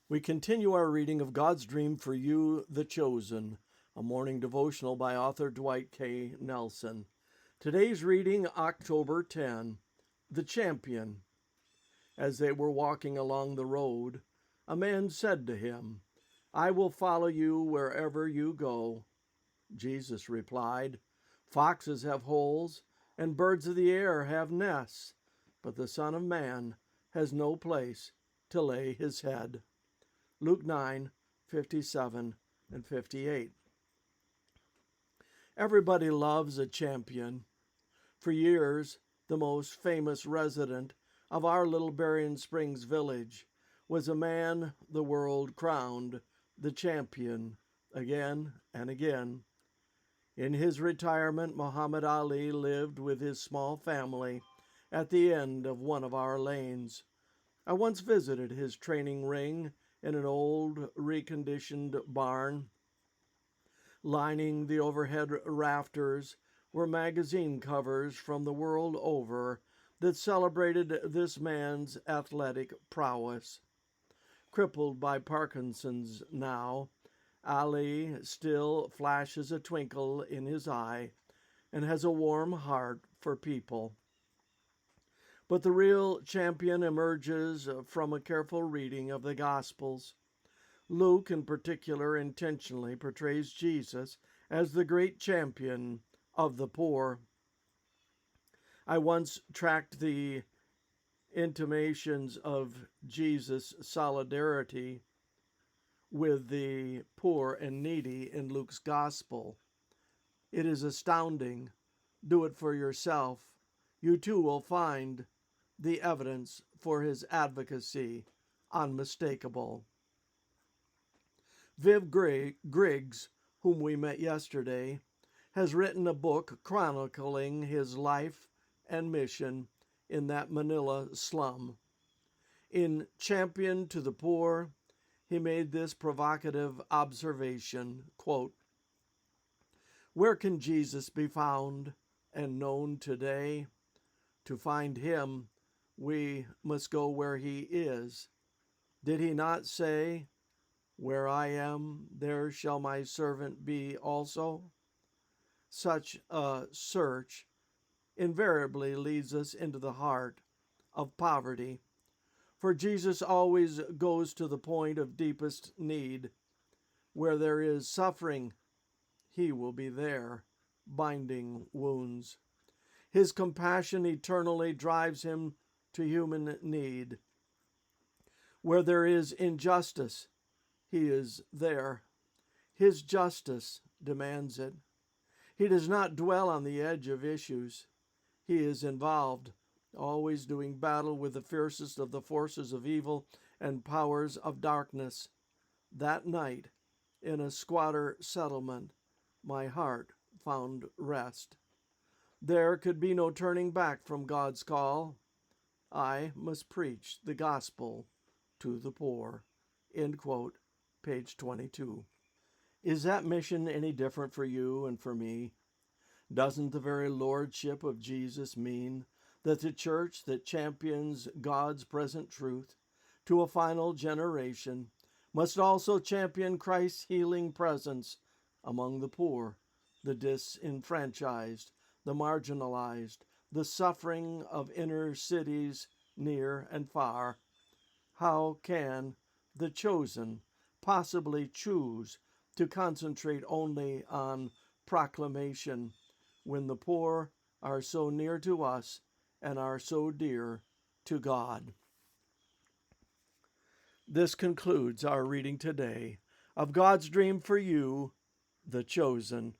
We continue our reading of God's Dream for You, the Chosen, a morning devotional by author Dwight K. Nelson. Today's reading, October 10, The Champion. As they were walking along the road, a man said to him, "I will follow you wherever you go." Jesus replied, "Foxes have holes, and birds of the air have nests, but the Son of Man has no place to lay his head." Luke 9:57 and 58. Everybody loves a champion. For years, the most famous resident of our little Berrien Springs village was a man the world crowned the champion again and again. In his retirement, Muhammad Ali lived with his small family at the end of one of our lanes. I once visited his training ring in an old, reconditioned barn. Lining the overhead rafters were magazine covers from the world over that celebrated this man's athletic prowess. Crippled by Parkinson's now, Ali still flashes a twinkle in his eye and has a warm heart for people. But the real champion emerges from a careful reading of the Gospels. Luke, in particular, intentionally portrays Jesus as the great champion of the poor. I once tracked the intimations of Jesus' solidarity with the poor and needy in Luke's Gospel. It is astounding. Do it for yourself. You too will find the evidence for his advocacy unmistakable. Viv Griggs, whom we met yesterday, has written a book chronicling his life and mission in that Manila slum. In Champion to the Poor, he made this provocative observation, quote, "Where can Jesus be found and known today? To find him, we must go where he is. Did he not say, 'Where I am, there shall my servant be also'?" Such a search invariably leads us into the heart of poverty, for Jesus always goes to the point of deepest need. Where there is suffering, he will be there, binding wounds. His compassion eternally drives him to human need. Where there is injustice, he is there. His justice demands it. He does not dwell on the edge of issues. He is involved, always doing battle with the fiercest of the forces of evil and powers of darkness. That night, in a squatter settlement, my heart found rest. There could be no turning back from God's call. I must preach the gospel to the poor. End quote, page 22. Is that mission any different for you and for me? Doesn't the very lordship of Jesus mean that the church that champions God's present truth to a final generation must also champion Christ's healing presence among the poor, the disenfranchised, the marginalized, the suffering of inner cities near and far? How can the chosen possibly choose to concentrate only on proclamation when the poor are so near to us and are so dear to God? This concludes our reading today of God's Dream for You, the Chosen.